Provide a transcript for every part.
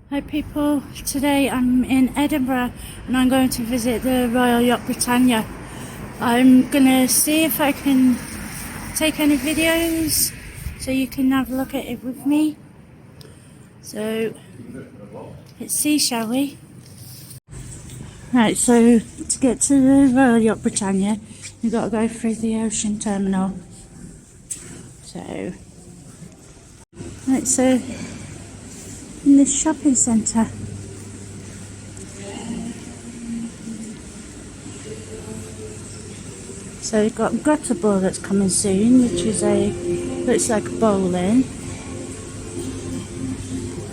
Hi people, today I'm in Edinburgh and I'm going to visit the Royal Yacht Britannia. I'm gonna see if I can take any videos so you can have a look at it with me. So let's see, shall we? Right, so to get to the Royal Yacht Britannia you've got to go through the ocean terminal. So in this shopping centre. So you've got Ball that's coming soon, which is looks like a bowling.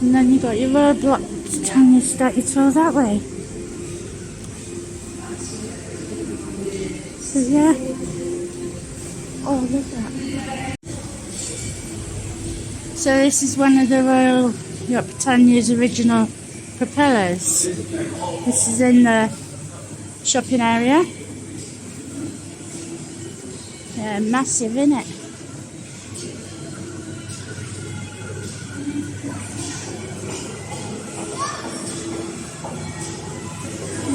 And then you've got your Royal Britannia statue tour that way. So yeah. Oh, look at that. So this is one of the Royal Yacht Britannia's original propellers. This is in the shopping area. Yeah, massive, innit?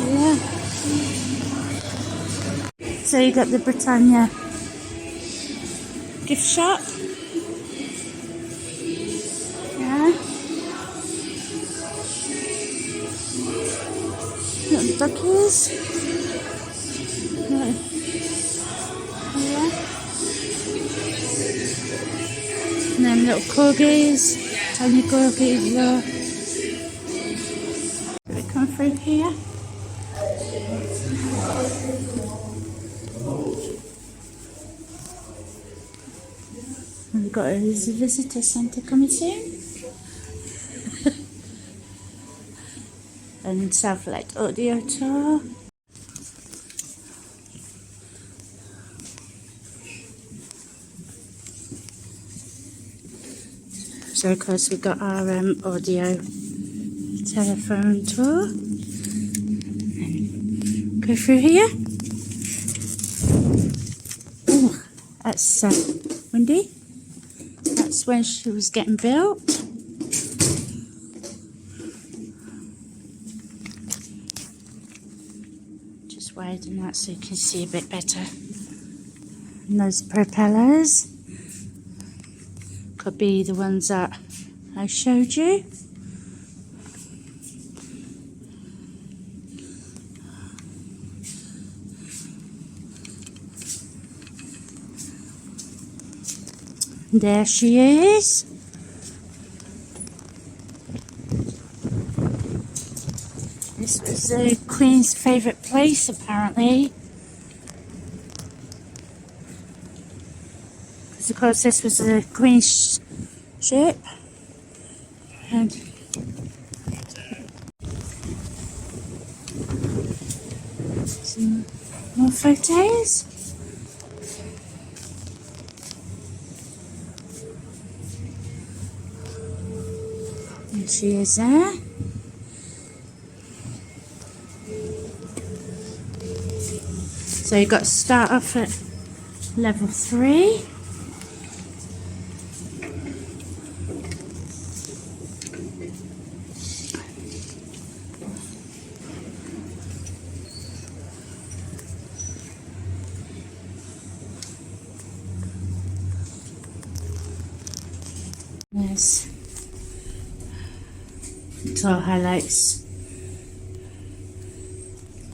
Yeah. So you got the Britannia gift shop. Yeah. Little duckies. Yeah. And then little corgis, tiny corgis there. Do we come through here? And we've got a visitor centre coming soon. And Southlight Audio Tour. So of course we've got our audio telephone tour. And go through here. Oh, that's windy. That's when she was getting built. Just widen that so you can see a bit better. And those propellers could be the ones that I showed you. There she is. This was the Queen's favourite place, apparently. Because, of course, this was the Queen's ship. And some more photos. And she is there. So you've got to start off at level 3. There's tour highlights.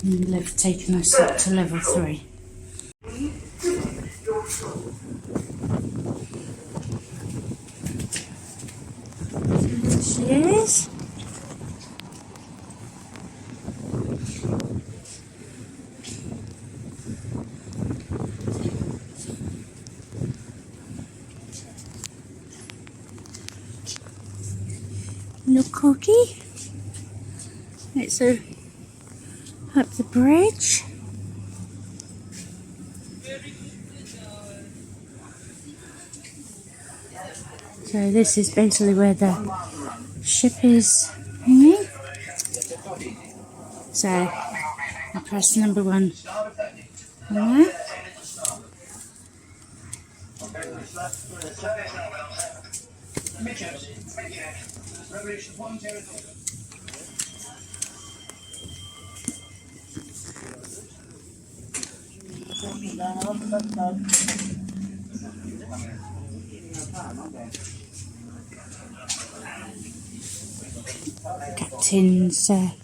And they've taken us up to level 3. There she is. Little cookie. Right, so up the bridge. So this is basically where the ship is hanging. So I press number 1 on there. Captain's hat.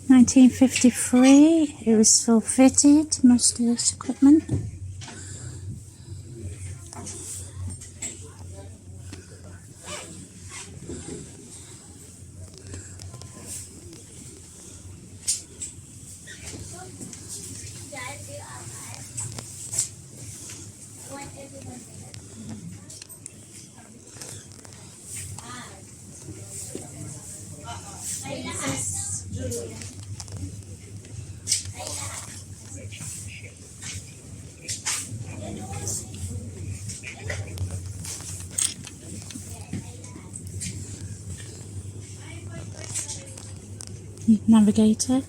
1953, it was still fitted, most of this equipment. Navigator.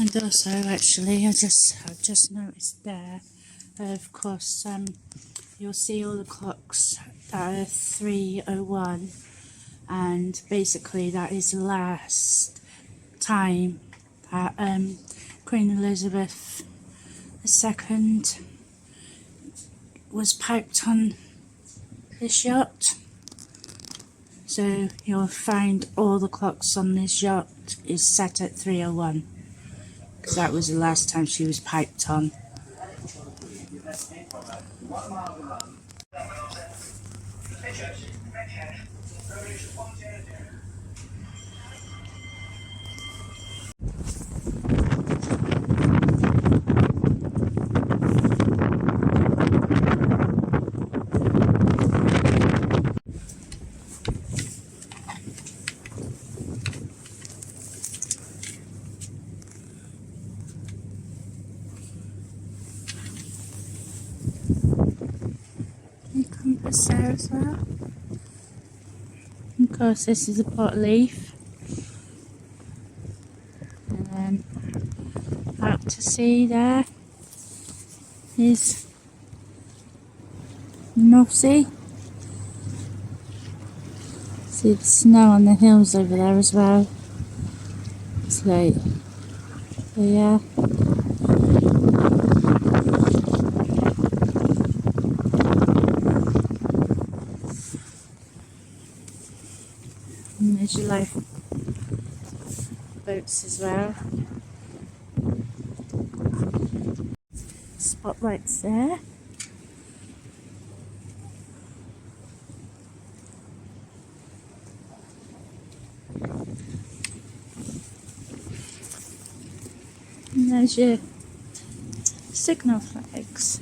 And also, actually, I just noticed there, of course, you'll see all the clocks that are 3:01, and basically that is the last time that Queen Elizabeth II was piped on this yacht. So you'll find all the clocks on this yacht is set at 3:01. Because that was the last time she was piped on. Compass there as well. Of course, this is a pot leaf, and then out to sea there is the North Sea. See the snow on the hills over there as well. So yeah. And there's your life boats as well. Spotlights there. And there's your signal flags.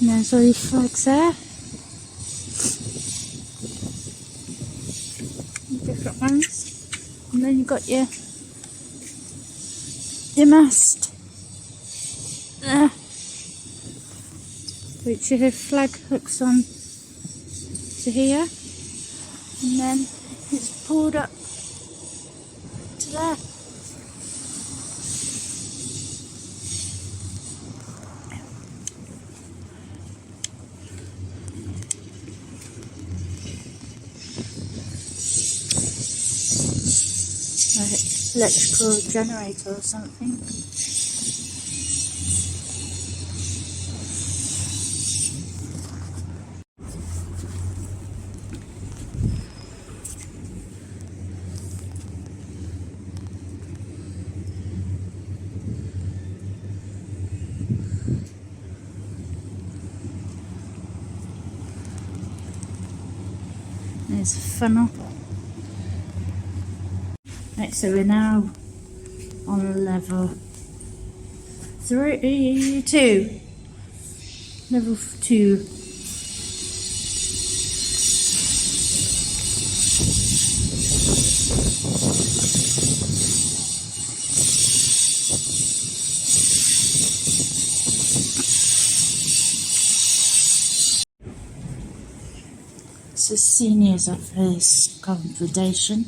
And there's all your flags there. Different ones. And then you've got your mast there, which your flag hooks on to here. And then it's pulled up to there. Electrical generator or something. There's a funnel. Right, so we're now on level 2. Level 2. It's the seniors office accommodation.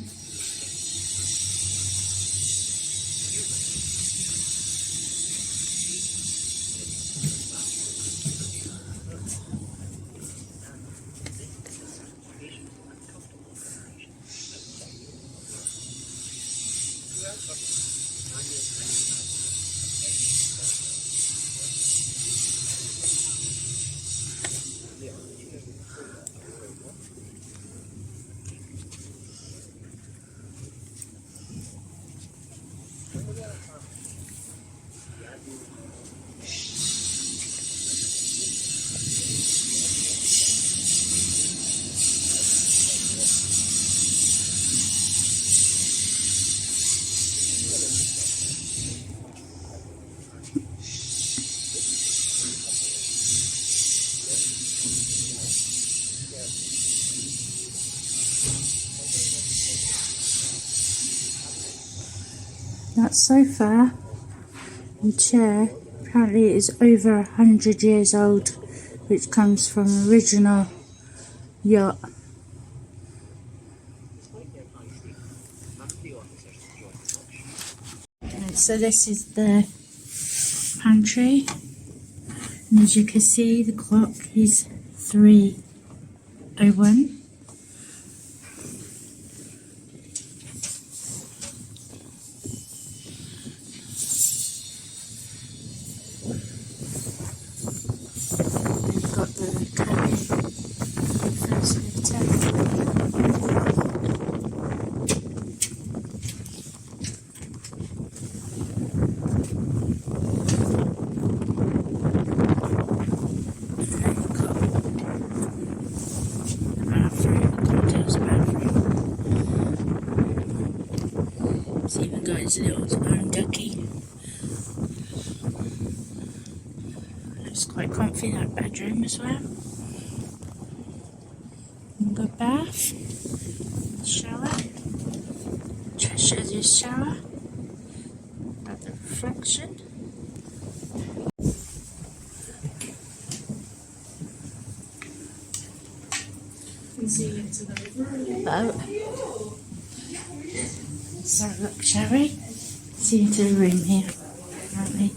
That sofa and chair apparently is over 100 years old, which comes from original yacht. And so this is the pantry, and as you can see the clock is 3:01. It's even got its little own ducky. Looks quite comfy, that bedroom as well. Good bath, shower, treasures shower, got the reflection. Boat. So look, shall we? See into the room here, apparently.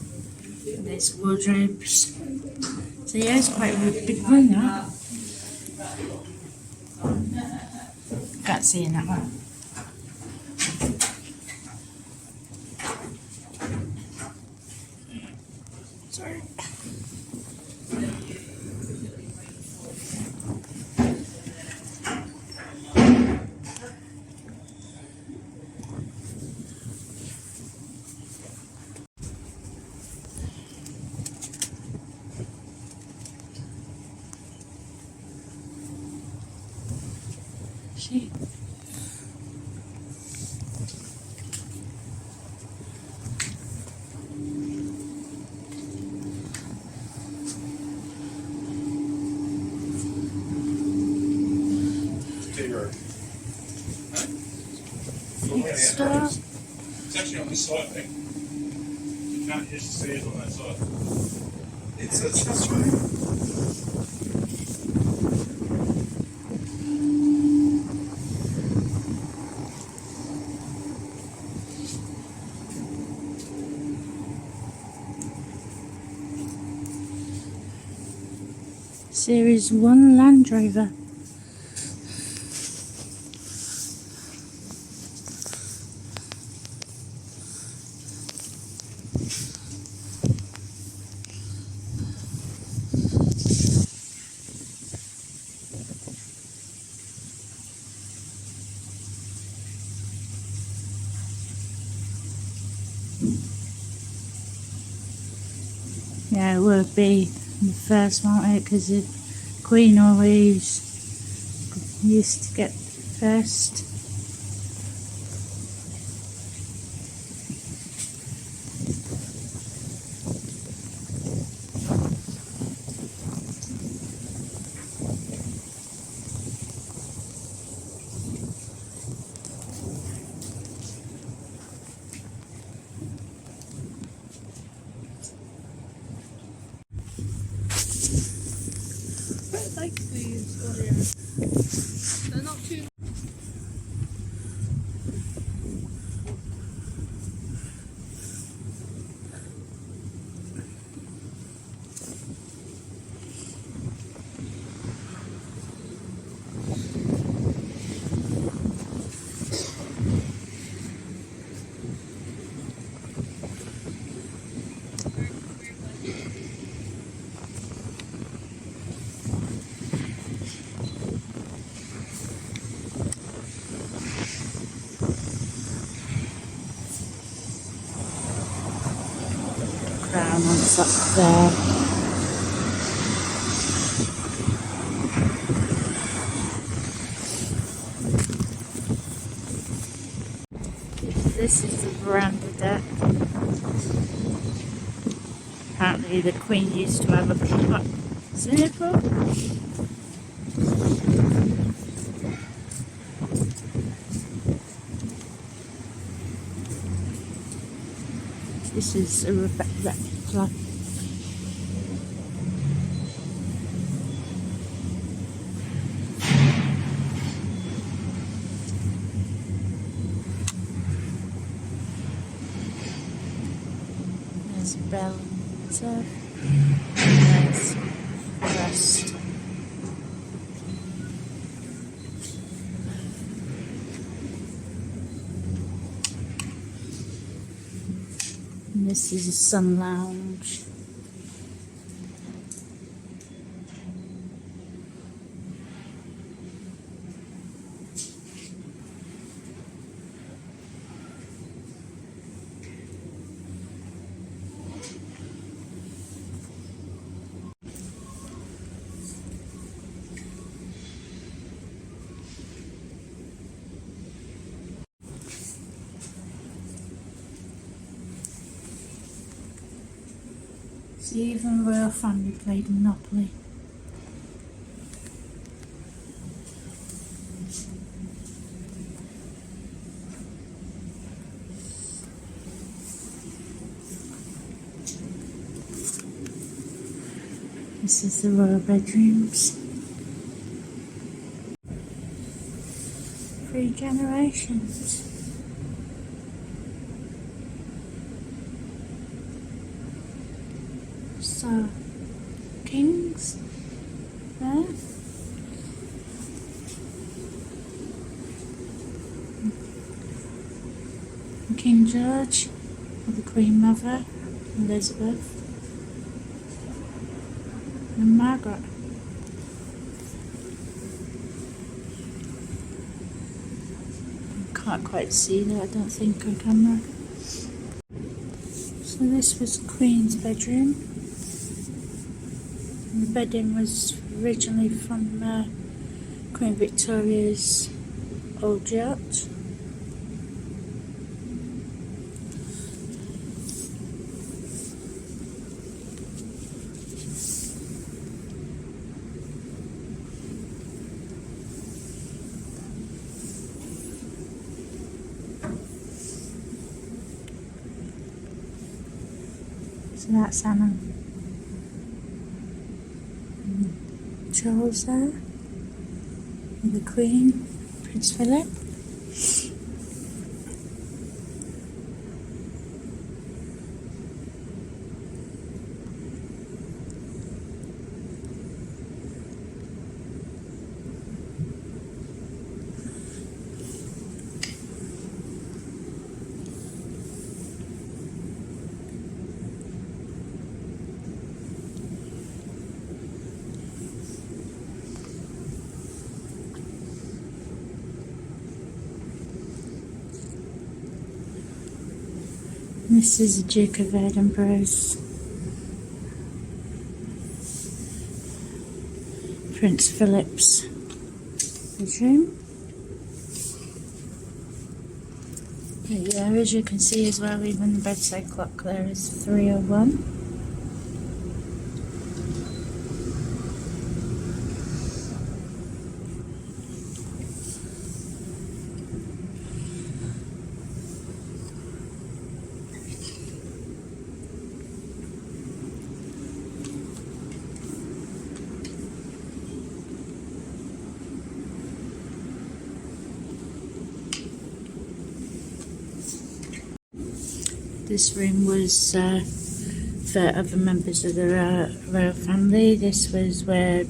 And there's wardrobes. So yeah, it's quite a big room now. Can't see in that one. Sorry. See? store. It's actually on this side, I think. You can't use the stairs on that side. It's this way. Series 1 Land Rover. Yeah, it would be the first one because the Queen always used to get first. I like these audio. They're not too. Crown on top there. This is the veranda deck. Apparently the Queen used to have a hot circle. This is a replica. There's a bell and stuff. And there's the rest. And this is a sun lounge. See, even the royal family played Monopoly. This is the royal bedrooms. 3 generations. So, kings there. And King George, with the Queen Mother, Elizabeth, and Margaret. Can't quite see that, I don't think, on camera. So this was the Queen's bedroom. And the bedding was originally from Queen Victoria's old yacht. So that's Anna. Charles there. The Queen, Prince Philip. This is the Duke of Edinburgh's Prince Philip's bedroom. But yeah, as you can see as well, even the bedside clock there is 3:01. This room was for other members of the royal family. This was where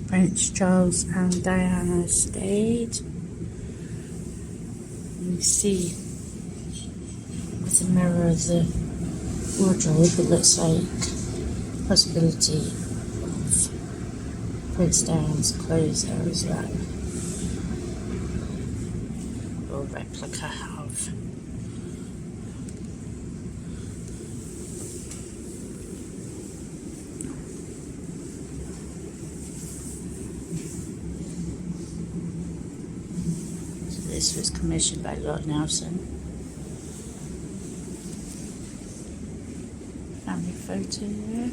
Prince Charles and Diana stayed. You see with a mirror of the wardrobe, it looks like a possibility of Prince Diana's clothes there as well, or replica of. This was commissioned by Lord Nelson. Family photo there.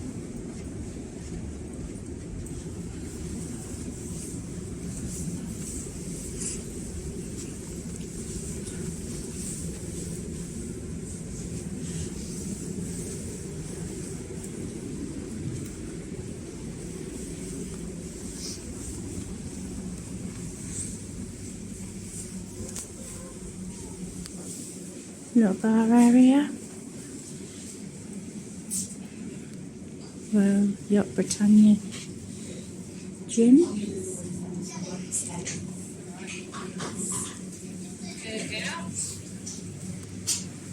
Little bar area. Royal Yacht Britannia gin.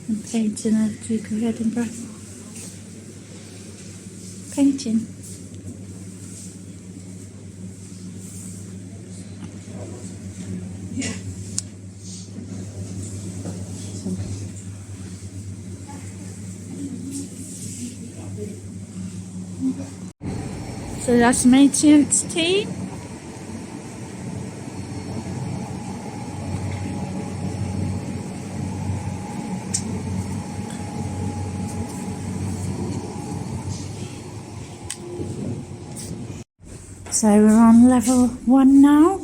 And painting of Duke of Edinburgh. Painting. So that's maintenance team. So we're on level 1 now.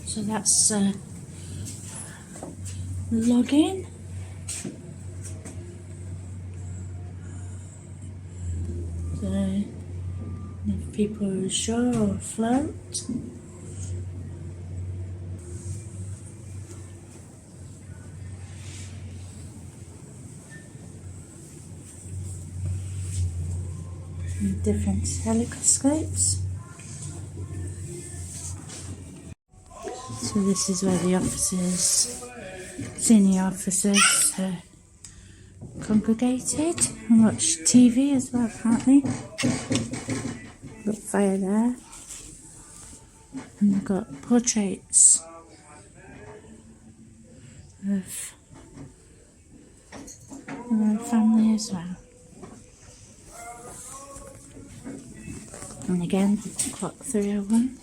So that's login. So if people are ashore or afloat. And different telescopes. So this is where the officers, senior officers, congregated and watched TV as well, apparently. Got fire there. And we've got portraits of the royal family as well. And again, clock 3:01.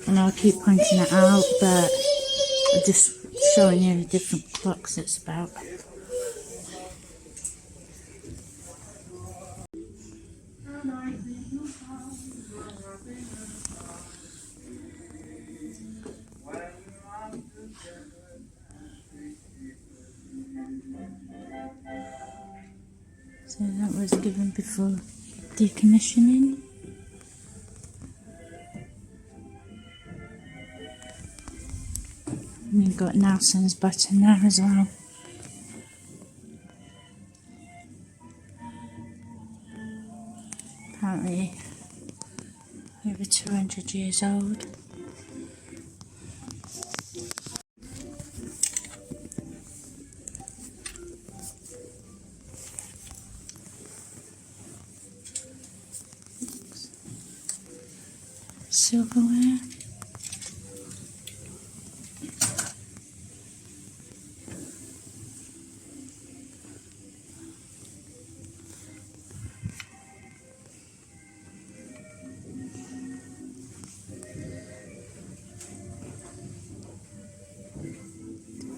And I'll keep pointing it out, but I just showing you the different clocks it's about. So that was given before decommissioning. And you've got Nelson's button there as well. Apparently over 200 years old. Silverware.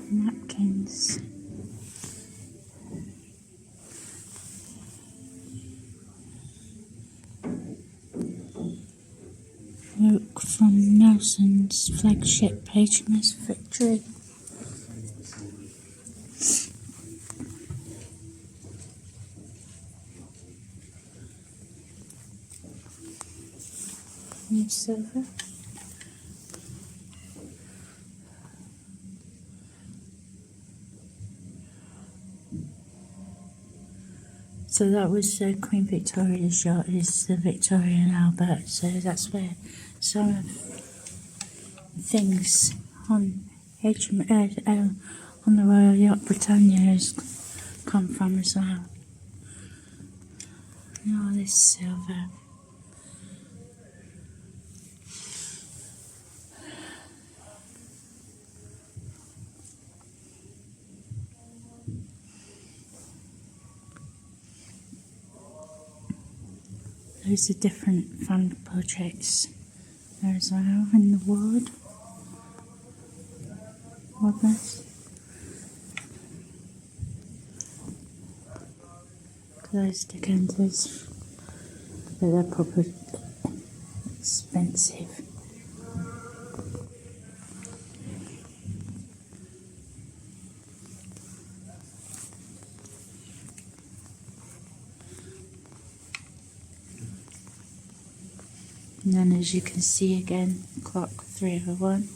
Napkins. Work from Nelson's flagship HMS Victory. New silver. So that was Queen Victoria's yacht, is the Victoria and Albert, so that's where some of the things on on the Royal Yacht Britannia has come from as well. And all this silver. Those are different fun projects there as well in the ward. Wardness. Those decanters, but they're proper expensive. And then as you can see again, clock 301.